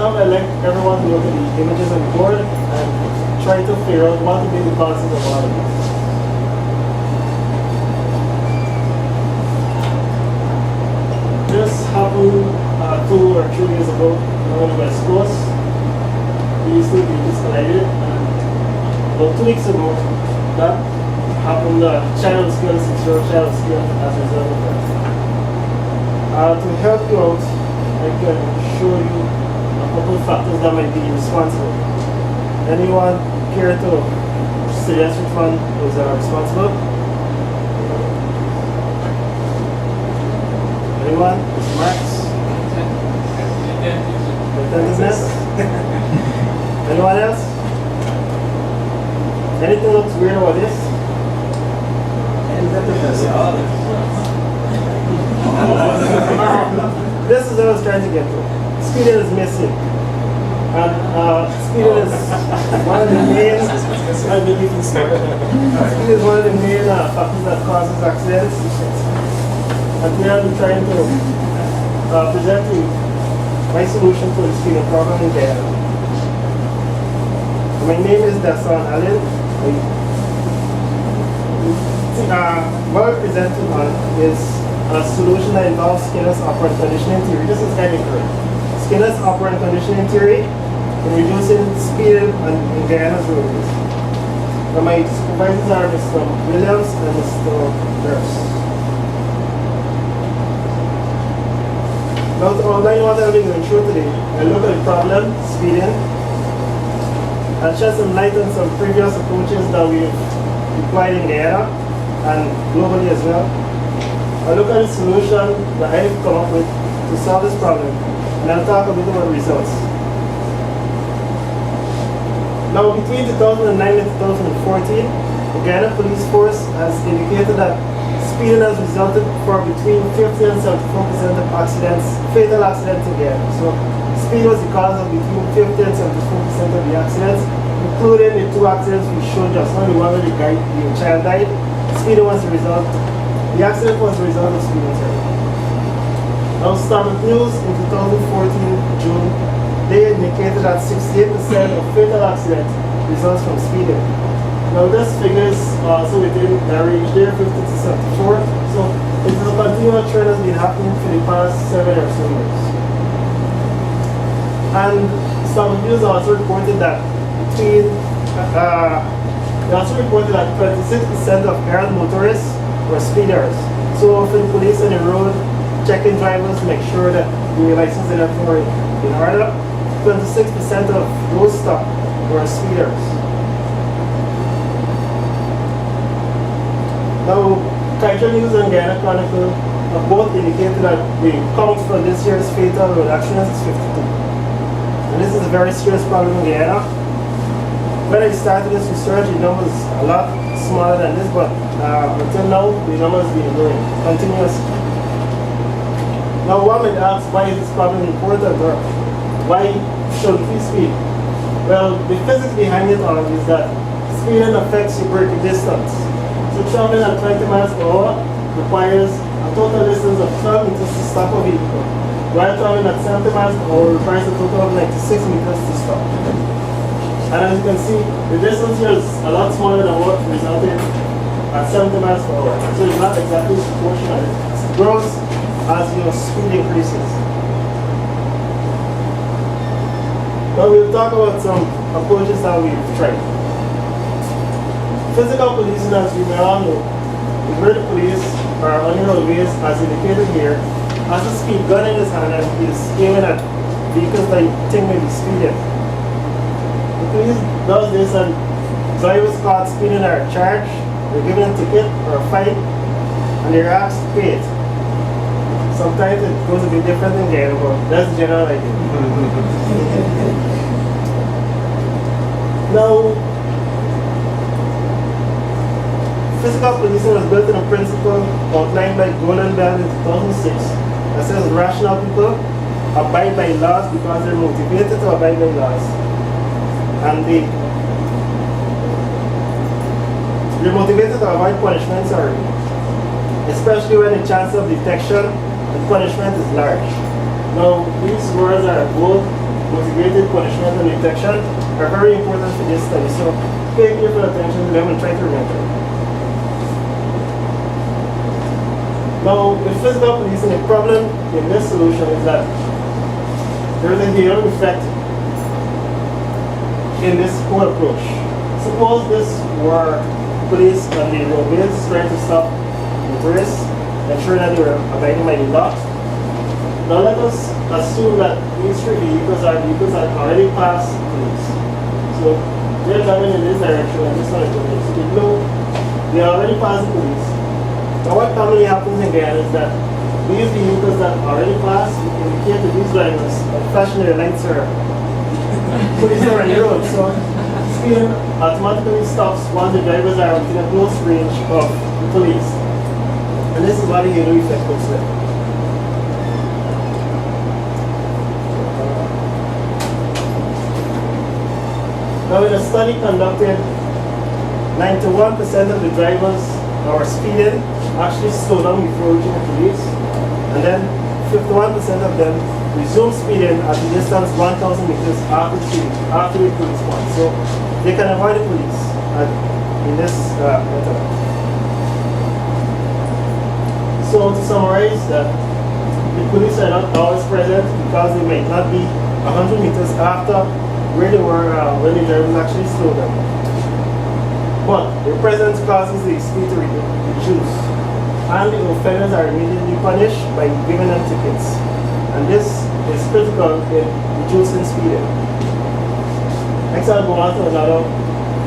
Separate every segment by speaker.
Speaker 1: off, I'd like everyone to look at the images on the board and try to figure out what would be the causes of all of this. This happened 2 or 3 years ago on the West Coast. We used to be collided, and about 2 weeks ago, that happened. Child skills, 6-year-old child skills as a result of that. To help you out, I can show you a couple of factors that might be responsible. Anyone care to suggest which one was responsible? Anyone? Mr. Marx? Attentiveness? Anyone else? Anything looks weird about this? This is what I was trying to get to. Speeding is missing. And speeding is one of the main speeding is one of the main factors that causes accidents. And we have been trying to present you my solution to the speeding problem in Gyuyana. My name is Dasson Allen. What I presented on is a solution that involves Skinner's operant conditioning theory. This is kind of correct. Skinner's operant conditioning theory in reducing speed in Gyuyana's roadways. Now my supervisors are Mr. Williams and Mr. Durst. Now to outline what I'll be going through today, I'll look at the problem, speeding, and shed some light on some previous approaches that we've applied in Gyuyana and globally as well. I'll look at the solution that I've come up with to solve this problem, and I'll talk a bit about results. Now, between 2009 and 2014, the Gyuyana Police Force has indicated that speeding has resulted for between 50 and 74% of accidents, fatal accidents in Gyuyana. So, speed was the cause of between 50 and 74% of the accidents, including the 2 accidents we showed just now, the one where the child died. Speeding was the result. The accident was the result of speeding. Now, Standard News in 2014 June, they indicated that 68% of fatal accidents results from speeding. Now, this figure is also within the range there, 50 to 74. So, it is a continual trend that's been happening for the past 7 or so years. And Standard News also reported that they also reported that 26% of errant motorists were speeders. So often police on the road checking drivers to make sure that the license and everything were in order. 26% of those stopped were speeders. Now, Kaitra News and Gyuyana Chronicle have both indicated that the count for this year's fatal road accidents is 52. And this is a very serious problem in Gyuyana. When I started this research, the number is a lot smaller than this, but until now, the number has been growing continuously. Now, one might ask, why is this problem important, or why should we speed? Well, the physics behind it all is that speeding affects your braking distance. So traveling at 20 miles per hour requires a total distance of 12 meters to stop a vehicle, while traveling at 70 miles per hour requires a total of 96 meters to stop. And as you can see, the distance here is a lot smaller than what resulted at 70 miles per hour. So it's not exactly proportional. It grows as your speed increases. Now we'll talk about some approaches that we've tried. Physical policing, as we may all know, is where the police are on the roadways, as indicated here, has a speed gun in his hand and is aiming at vehicles that you think may be speeding. The police does this, and drivers caught speeding are charged, they're given a ticket or a fine, and they're asked to pay it. Sometimes it goes a bit different in Gyuyana, but that's the general idea. Now, physical policing was built on a principle outlined by Golden Bell in 2006 that says rational people abide by laws because they're motivated to abide by laws. And they're motivated to avoid punishments, especially when the chance of detection and punishment is large. Now, these words are both motivated punishment and detection are very important for this study. So pay careful attention to them and try to remember. Now, with physical policing, the problem in this solution is that there is a halo effect in this whole approach. Suppose this were police on the roadways trying to stop motorists, ensuring that they were abiding by the law. Now let us assume that these three vehicles are vehicles that already passed police. So they're driving in this direction and this one is police. They know they already passed the police. Now what commonly happens again is that these vehicles that already passed indicate to these drivers that flashing their lights are police are on the road. So speeding automatically stops once the drivers are within a close range of the police. And this is what the halo effect looks like. Now in a study conducted, 91% of the drivers that were speeding actually slowed down before reaching the police, and then 51% of them resumed speeding at a distance 1,000 meters after the police one. So they can avoid the police in this method. So to summarize, that the police are not always present because they might not be 100 meters after where they were when the drivers actually slowed down. But their presence causes the speed to reduce, and the offenders are immediately punished by giving them tickets. And this is critical in reducing speeding. Next, I'll go on to another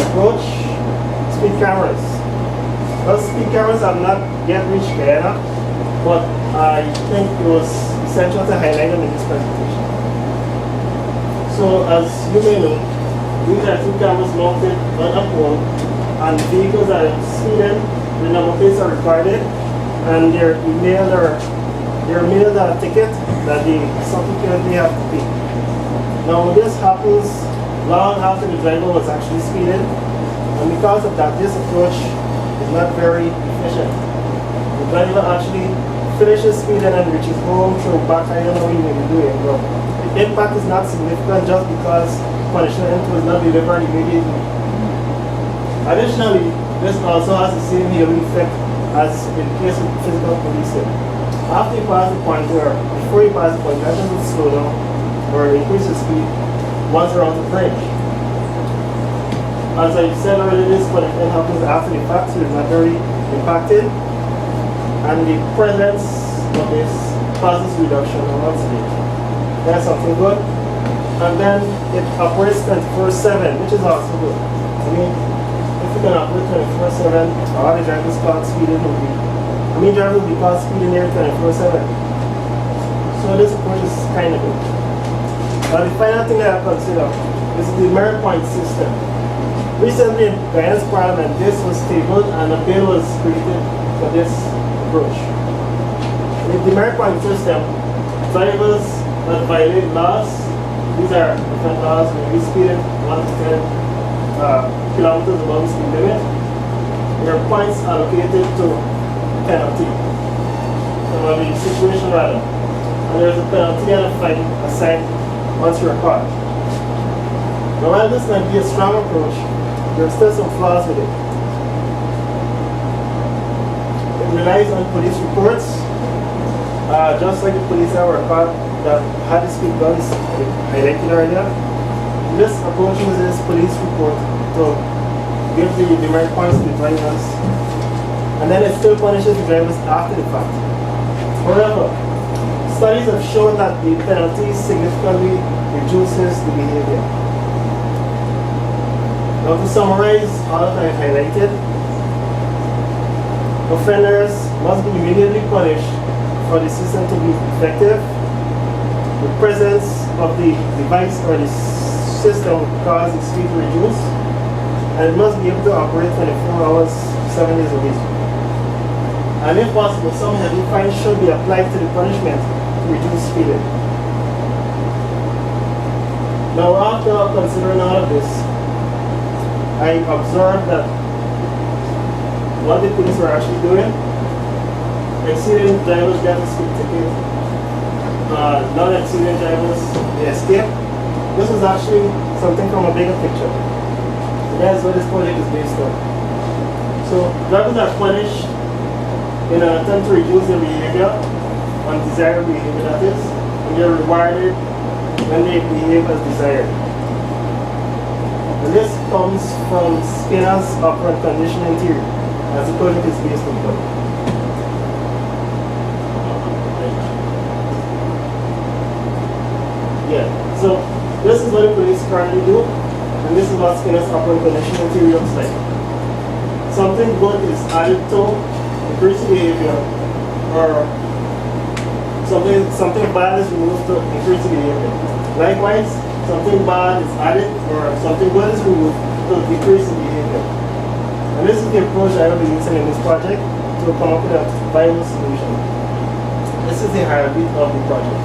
Speaker 1: approach: speed cameras. Well, speed cameras have not yet reached Gyuyana, but I think it was essential to highlight them in this presentation. So, as you may know, these are two cameras mounted on a pole, and vehicles are speeding, the number plates are recorded, and they're mailed a ticket that they subsequently have to pay. Now, this happens long after the driver was actually speeding, and because of that, this approach is not very efficient. The driver actually finishes speeding and reaches home through back. I don't know what he may be doing, but the impact is not significant just because punishment was not delivered immediately. Additionally, this also has the same halo effect as in the case of physical policing. After you pass the point, or before you pass the point, you actually need to slow down or increase the speed once around the bridge. As I said already, this punishment happens after the fact, so it's not very impacted, and the presence of this causes reduction on stage. That's something good. And then it operates 24/7, which is also good. I mean, if you can operate 24/7, all the drivers caught speeding will be, drivers will be caught speeding there 24/7. So this approach is kind of good. Now the final thing that I consider is the merit point system. Recently in Gyuyana's parliament, this was tabled and a bill was created for this approach. With the merit point system, drivers that violate laws, these are different laws, maybe speeding 1 to 10 kilometers above the speed limit, there are points allocated to penalty, or the situation rather, and there's a penalty and a fine assigned once you're caught. Now while this might be a strong approach, there are still some flaws with it. It relies on police reports, just like the police that were caught that had the speed guns highlighted earlier. This approach uses police report to give the demerit points to the drivers, and then it still punishes the drivers after the fact. However, studies have shown that the penalty significantly reduces the behavior. Now to summarize all that I highlighted, offenders must be immediately punished for the system to be effective. The presence of the device or the system will cause the speed to reduce, and it must be able to operate 24 hours, 7 days a week. And if possible, some heavy fines should be applied to the punishment to reduce speeding. Now, after considering all of this, I observed that what the police were actually doing, exceeding drivers get a speed ticket, non-exceeding drivers, they escape, This is actually something from a bigger picture. And that's what this project is based on. So drivers are punished in an attempt to reduce their behavior, undesirable behavior that is, and they're rewarded when they behave as desired. And this comes from Skinner's operant conditioning theory, as the project is based on. Yeah, so this is what the police currently do, and this is what Skinner's operant conditioning theory looks like. Something good is added to increase behavior, or something bad is removed to increase behavior. Likewise, something bad is added, or something good is removed to decrease behavior. And this is the approach I will be using in this project to come up with a viable solution. This is the hierarchy of the project.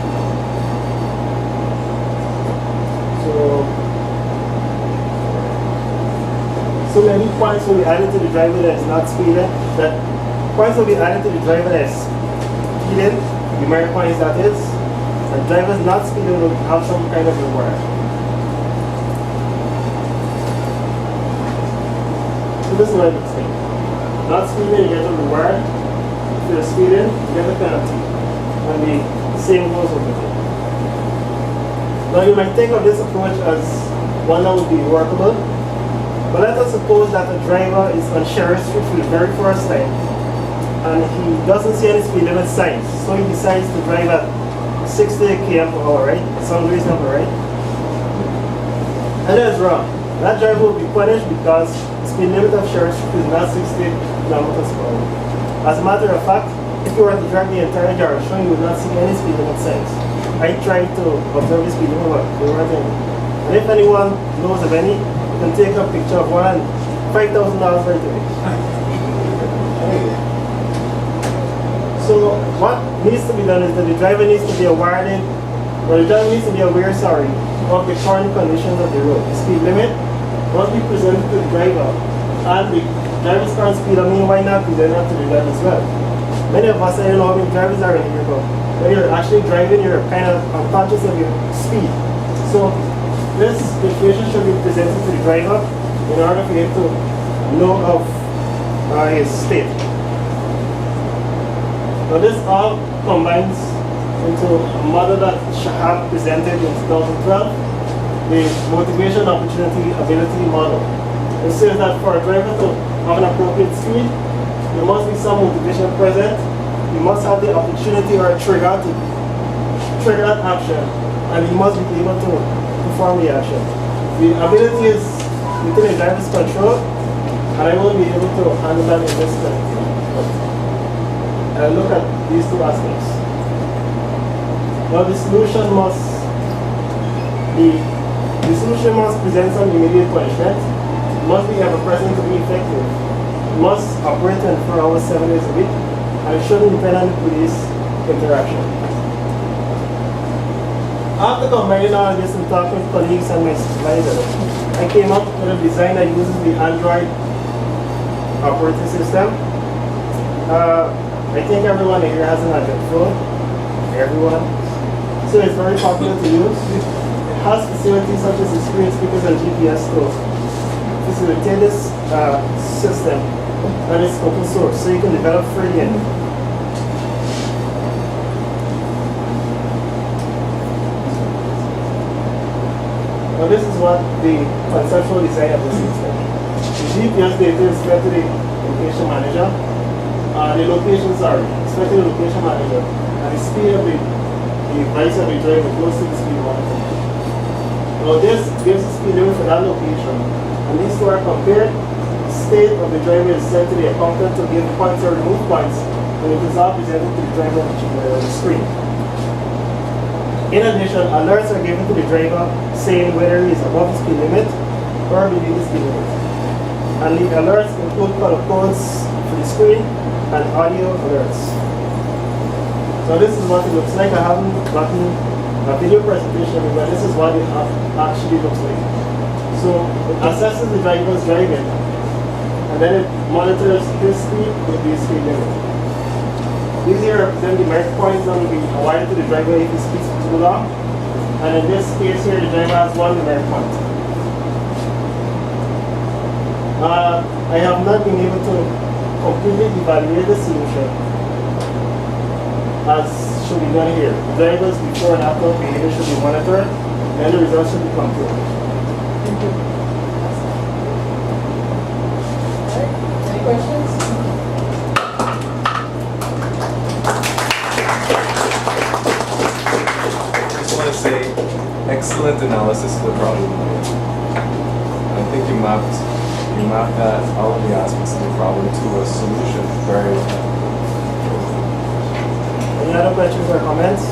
Speaker 1: So many points will be added to the driver that is not speeding. That points will be added to the driver that is speeding, numeric points that is, and drivers not speeding will have some kind of reward. So this is what it looks like. Not speeding, you get a reward. If you're speeding, you get a penalty. And the same goes over there. Now you might think of this approach as one that would be workable. But let us suppose that the driver is on Sheriff Street for the very first time and he doesn't see any speed limit signs, so he decides to drive at 60 km per hour, right? Sounds reasonable, right? And that's wrong. That driver will be punished because the speed limit of Sheriff Street is not 60 kilometers per hour. As a matter of fact, if you were to drive the entire direction, you would not see any speed limit signs. I tried to observe the speed limit, but they weren't any. And if anyone knows of any, you can take a picture of one, $5,000 right away. So what needs to be done is that the driver needs to be awarded, or the driver needs to be aware, of the current conditions of the road. The speed limit must be presented to the driver, and the driver's current speed, why not present that to the driver as well? Many of us, I don't know how many drivers are in here, but when you're actually driving, you're kind of unconscious of your speed. So this information should be presented to the driver in order for him to know of his state. Now this all combines into a model that Shahab presented in 2012, the motivation, opportunity, ability model. It says that for a driver to have an appropriate speed, there must be some motivation present. He must have the opportunity or a trigger to trigger that action, and he must be able to perform the action. The ability is within the driver's control, and I will be able to handle that in this time. And look at these two aspects. Now the solution must present some immediate punishment. It must be ever present to be effective. It must operate 24 hours, 7 days a week, and it shouldn't depend on the police interaction. After combining all this and talking with colleagues and my supervisor, I came up with a design that uses the Android operating system. I think everyone here has an Android phone. Everyone. So it's very popular to use. It has facilities such as the screen speakers and GPS to facilitate this system, and it's open source, so you can develop freely. Now this is what the conceptual design of the system. The GPS data is fed to the location manager. The locations are fed to the location manager, and the speed of the device of the driver goes to the speed monitor. Now this gives the speed limit for that location, and these two are compared. The state of the driver is sent to the accountant to give points or remove points, and it is all presented to the driver on the screen. In addition, alerts are given to the driver saying whether he is above the speed limit or below the speed limit. And the alerts include color codes for the screen and audio alerts. So this is what it looks like. I haven't gotten a video presentation, but this is what it actually looks like. So it assesses the driver's driving, and then it monitors his speed with the speed limit. These here represent the merit points that will be awarded to the driver if he speeds too long, And in this case here, the driver has one demerit point. I have not been able to completely evaluate the solution as should be done here. Drivers before and after behavior should be monitored, and the results should be compared.
Speaker 2: Thank you. Alright, any questions?
Speaker 3: I just want to say, excellent analysis of the problem. I think you mapped that all of the aspects of the problem to a solution very well.
Speaker 1: Any other questions or comments?